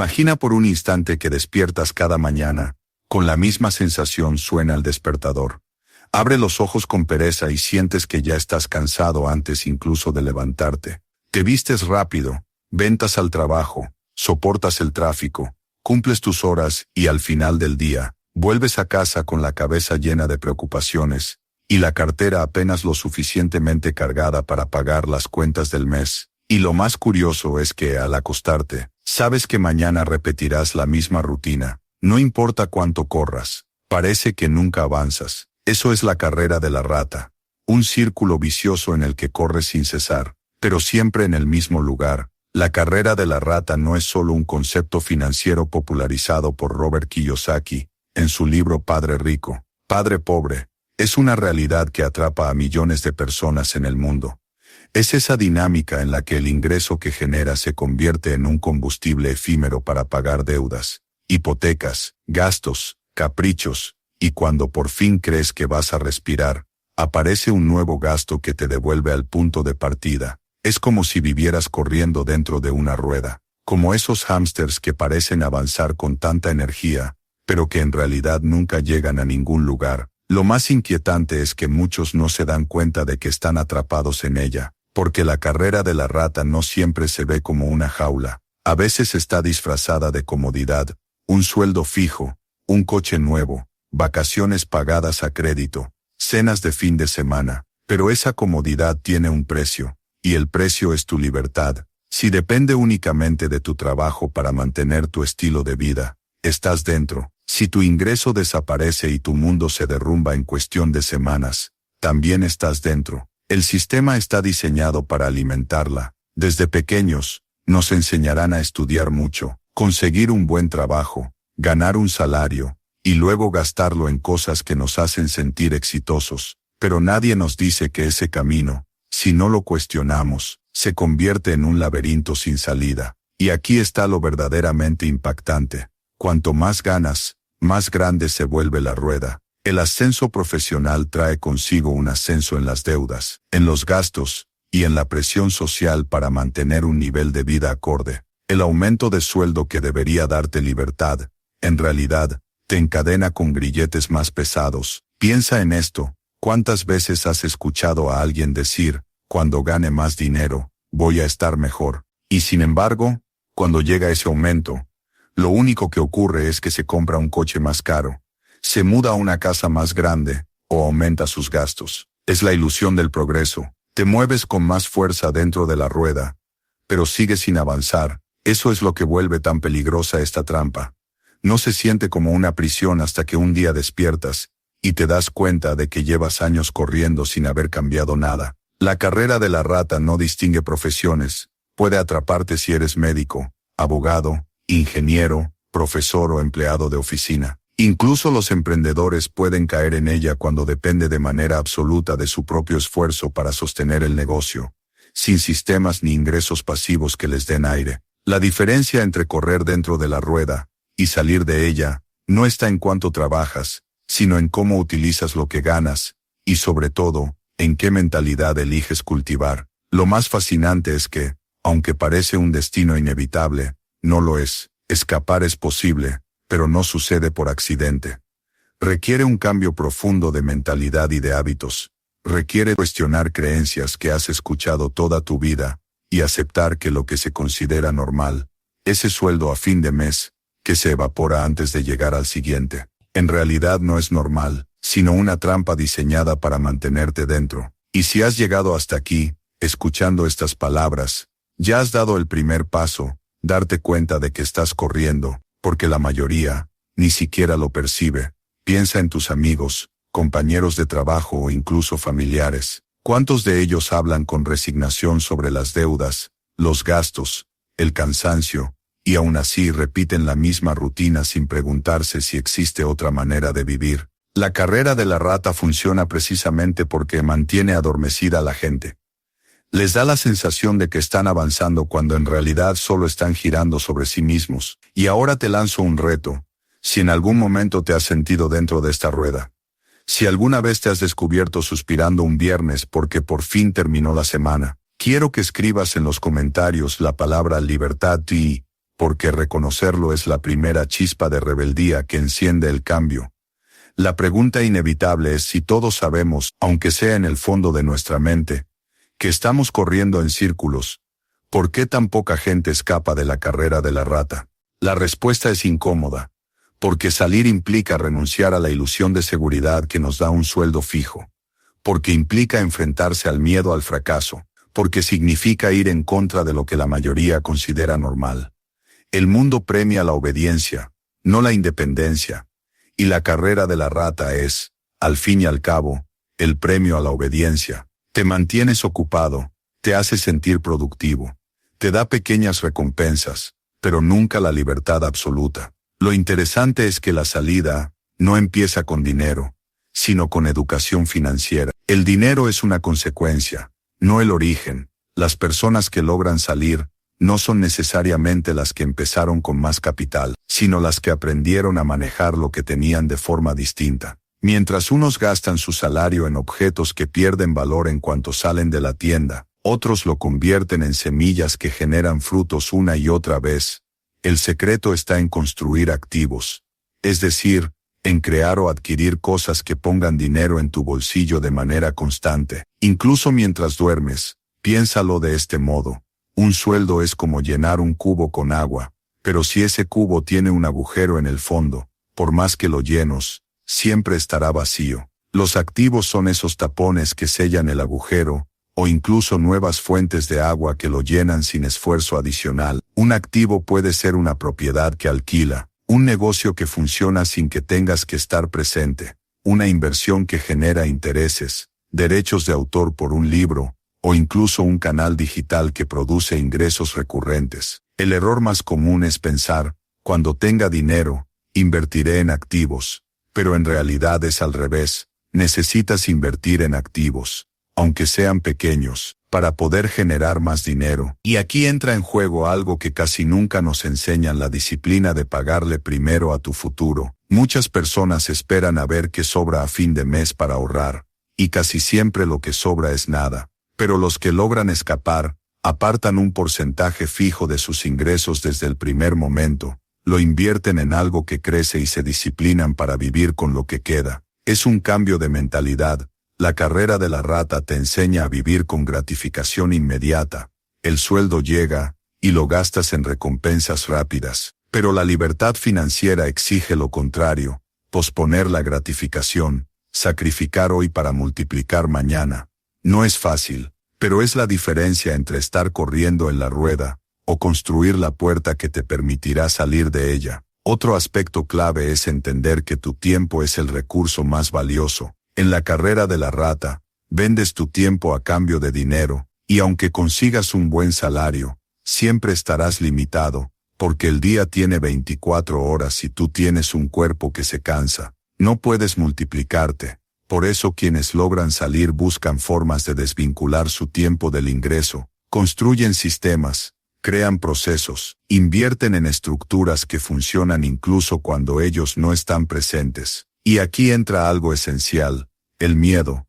Imagina por un instante que despiertas cada mañana. Con la misma sensación suena el despertador. Abre los ojos con pereza y sientes que ya estás cansado antes incluso de levantarte. Te vistes rápido, ventas al trabajo, soportas el tráfico, cumples tus horas y al final del día, vuelves a casa con la cabeza llena de preocupaciones y la cartera apenas lo suficientemente cargada para pagar las cuentas del mes. Y lo más curioso es que al acostarte, sabes que mañana repetirás la misma rutina. No importa cuánto corras, parece que nunca avanzas. Eso es la carrera de la rata. Un círculo vicioso en el que corres sin cesar, pero siempre en el mismo lugar. La carrera de la rata no es solo un concepto financiero popularizado por Robert Kiyosaki en su libro Padre Rico, Padre Pobre. Es una realidad que atrapa a millones de personas en el mundo. Es esa dinámica en la que el ingreso que genera se convierte en un combustible efímero para pagar deudas, hipotecas, gastos, caprichos, y cuando por fin crees que vas a respirar, aparece un nuevo gasto que te devuelve al punto de partida. Es como si vivieras corriendo dentro de una rueda, como esos hámsters que parecen avanzar con tanta energía, pero que en realidad nunca llegan a ningún lugar. Lo más inquietante es que muchos no se dan cuenta de que están atrapados en ella, porque la carrera de la rata no siempre se ve como una jaula. A veces está disfrazada de comodidad, un sueldo fijo, un coche nuevo, vacaciones pagadas a crédito, cenas de fin de semana, pero esa comodidad tiene un precio, y el precio es tu libertad. Si depende únicamente de tu trabajo para mantener tu estilo de vida, estás dentro. Si tu ingreso desaparece y tu mundo se derrumba en cuestión de semanas, también estás dentro. El sistema está diseñado para alimentarla. Desde pequeños, nos enseñarán a estudiar mucho, conseguir un buen trabajo, ganar un salario, y luego gastarlo en cosas que nos hacen sentir exitosos. Pero nadie nos dice que ese camino, si no lo cuestionamos, se convierte en un laberinto sin salida. Y aquí está lo verdaderamente impactante. Cuanto más ganas, más grande se vuelve la rueda. El ascenso profesional trae consigo un ascenso en las deudas, en los gastos, y en la presión social para mantener un nivel de vida acorde. El aumento de sueldo que debería darte libertad, en realidad, te encadena con grilletes más pesados. Piensa en esto. ¿Cuántas veces has escuchado a alguien decir, cuando gane más dinero, voy a estar mejor? Y sin embargo, cuando llega ese aumento, lo único que ocurre es que se compra un coche más caro, se muda a una casa más grande, o aumenta sus gastos. Es la ilusión del progreso. Te mueves con más fuerza dentro de la rueda, pero sigues sin avanzar. Eso es lo que vuelve tan peligrosa esta trampa. No se siente como una prisión hasta que un día despiertas, y te das cuenta de que llevas años corriendo sin haber cambiado nada. La carrera de la rata no distingue profesiones. Puede atraparte si eres médico, abogado, ingeniero, profesor o empleado de oficina. Incluso los emprendedores pueden caer en ella cuando depende de manera absoluta de su propio esfuerzo para sostener el negocio, sin sistemas ni ingresos pasivos que les den aire. La diferencia entre correr dentro de la rueda y salir de ella no está en cuánto trabajas, sino en cómo utilizas lo que ganas, y sobre todo, en qué mentalidad eliges cultivar. Lo más fascinante es que, aunque parece un destino inevitable, no lo es. Escapar es posible, pero no sucede por accidente. Requiere un cambio profundo de mentalidad y de hábitos. Requiere cuestionar creencias que has escuchado toda tu vida y aceptar que lo que se considera normal, ese sueldo a fin de mes, que se evapora antes de llegar al siguiente, en realidad no es normal, sino una trampa diseñada para mantenerte dentro. Y si has llegado hasta aquí, escuchando estas palabras, ya has dado el primer paso. Darte cuenta de que estás corriendo, porque la mayoría ni siquiera lo percibe. Piensa en tus amigos, compañeros de trabajo o incluso familiares. ¿Cuántos de ellos hablan con resignación sobre las deudas, los gastos, el cansancio, y aún así repiten la misma rutina sin preguntarse si existe otra manera de vivir? La carrera de la rata funciona precisamente porque mantiene adormecida a la gente. Les da la sensación de que están avanzando cuando en realidad solo están girando sobre sí mismos. Y ahora te lanzo un reto. Si en algún momento te has sentido dentro de esta rueda, si alguna vez te has descubierto suspirando un viernes porque por fin terminó la semana, quiero que escribas en los comentarios la palabra libertad y, porque reconocerlo es la primera chispa de rebeldía que enciende el cambio. La pregunta inevitable es si todos sabemos, aunque sea en el fondo de nuestra mente, que estamos corriendo en círculos. ¿Por qué tan poca gente escapa de la carrera de la rata? La respuesta es incómoda, porque salir implica renunciar a la ilusión de seguridad que nos da un sueldo fijo, porque implica enfrentarse al miedo al fracaso, porque significa ir en contra de lo que la mayoría considera normal. El mundo premia la obediencia, no la independencia, y la carrera de la rata es, al fin y al cabo, el premio a la obediencia. Te mantienes ocupado, te hace sentir productivo, te da pequeñas recompensas, pero nunca la libertad absoluta. Lo interesante es que la salida no empieza con dinero, sino con educación financiera. El dinero es una consecuencia, no el origen. Las personas que logran salir no son necesariamente las que empezaron con más capital, sino las que aprendieron a manejar lo que tenían de forma distinta. Mientras unos gastan su salario en objetos que pierden valor en cuanto salen de la tienda, otros lo convierten en semillas que generan frutos una y otra vez. El secreto está en construir activos, es decir, en crear o adquirir cosas que pongan dinero en tu bolsillo de manera constante. Incluso mientras duermes, piénsalo de este modo. Un sueldo es como llenar un cubo con agua, pero si ese cubo tiene un agujero en el fondo, por más que lo llenos, siempre estará vacío. Los activos son esos tapones que sellan el agujero, o incluso nuevas fuentes de agua que lo llenan sin esfuerzo adicional. Un activo puede ser una propiedad que alquila, un negocio que funciona sin que tengas que estar presente, una inversión que genera intereses, derechos de autor por un libro, o incluso un canal digital que produce ingresos recurrentes. El error más común es pensar, cuando tenga dinero, invertiré en activos, pero en realidad es al revés. Necesitas invertir en activos, aunque sean pequeños, para poder generar más dinero. Y aquí entra en juego algo que casi nunca nos enseñan: la disciplina de pagarle primero a tu futuro. Muchas personas esperan a ver qué sobra a fin de mes para ahorrar, y casi siempre lo que sobra es nada. Pero los que logran escapar, apartan un porcentaje fijo de sus ingresos desde el primer momento, lo invierten en algo que crece y se disciplinan para vivir con lo que queda. Es un cambio de mentalidad. La carrera de la rata te enseña a vivir con gratificación inmediata. El sueldo llega, y lo gastas en recompensas rápidas. Pero la libertad financiera exige lo contrario: posponer la gratificación, sacrificar hoy para multiplicar mañana. No es fácil, pero es la diferencia entre estar corriendo en la rueda, o construir la puerta que te permitirá salir de ella. Otro aspecto clave es entender que tu tiempo es el recurso más valioso. En la carrera de la rata, vendes tu tiempo a cambio de dinero, y aunque consigas un buen salario, siempre estarás limitado, porque el día tiene 24 horas y tú tienes un cuerpo que se cansa. No puedes multiplicarte. Por eso quienes logran salir buscan formas de desvincular su tiempo del ingreso, construyen sistemas, crean procesos, invierten en estructuras que funcionan incluso cuando ellos no están presentes. Y aquí entra algo esencial: el miedo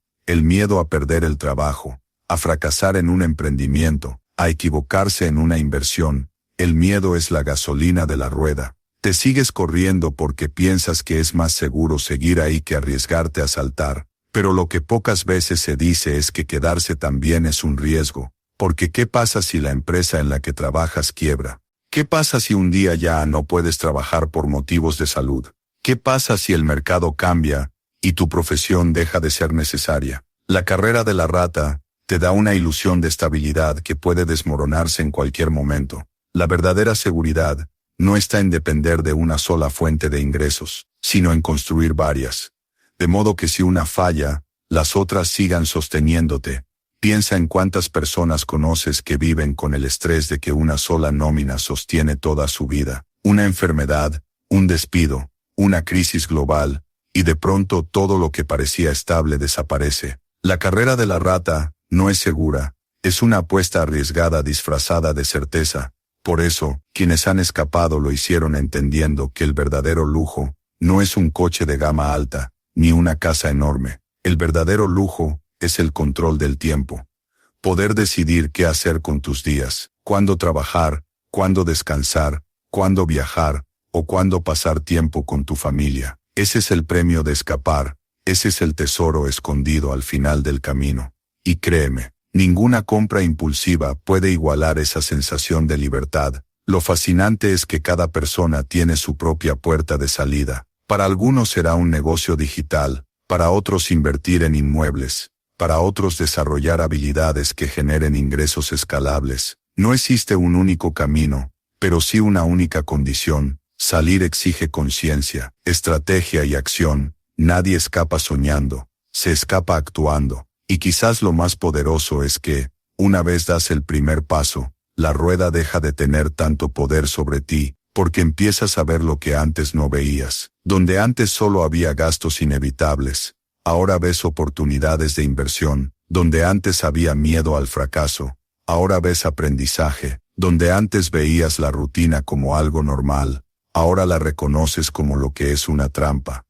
a perder el trabajo, a fracasar en un emprendimiento, a equivocarse en una inversión. El miedo es la gasolina de la rueda. Te sigues corriendo porque piensas que es más seguro seguir ahí que arriesgarte a saltar, pero lo que pocas veces se dice es que quedarse también es un riesgo, porque ¿qué pasa si la empresa en la que trabajas quiebra? ¿Qué pasa si un día ya no puedes trabajar por motivos de salud? ¿Qué pasa si el mercado cambia y tu profesión deja de ser necesaria? La carrera de la rata te da una ilusión de estabilidad que puede desmoronarse en cualquier momento. La verdadera seguridad no está en depender de una sola fuente de ingresos, sino en construir varias. De modo que si una falla, las otras sigan sosteniéndote. Piensa en cuántas personas conoces que viven con el estrés de que una sola nómina sostiene toda su vida. Una enfermedad, un despido, una crisis global, y de pronto todo lo que parecía estable desaparece. La carrera de la rata no es segura, es una apuesta arriesgada disfrazada de certeza. Por eso, quienes han escapado lo hicieron entendiendo que el verdadero lujo no es un coche de gama alta, ni una casa enorme. El verdadero lujo es el control del tiempo. Poder decidir qué hacer con tus días, cuándo trabajar, cuándo descansar, cuándo viajar, o cuándo pasar tiempo con tu familia. Ese es el premio de escapar, ese es el tesoro escondido al final del camino. Y créeme, ninguna compra impulsiva puede igualar esa sensación de libertad. Lo fascinante es que cada persona tiene su propia puerta de salida. Para algunos será un negocio digital, para otros invertir en inmuebles, para otros desarrollar habilidades que generen ingresos escalables. No existe un único camino, pero sí una única condición. Salir exige conciencia, estrategia y acción. Nadie escapa soñando, se escapa actuando. Y quizás lo más poderoso es que, una vez das el primer paso, la rueda deja de tener tanto poder sobre ti, porque empiezas a ver lo que antes no veías. Donde antes solo había gastos inevitables, ahora ves oportunidades de inversión. Donde antes había miedo al fracaso, ahora ves aprendizaje. Donde antes veías la rutina como algo normal, ahora la reconoces como lo que es una trampa.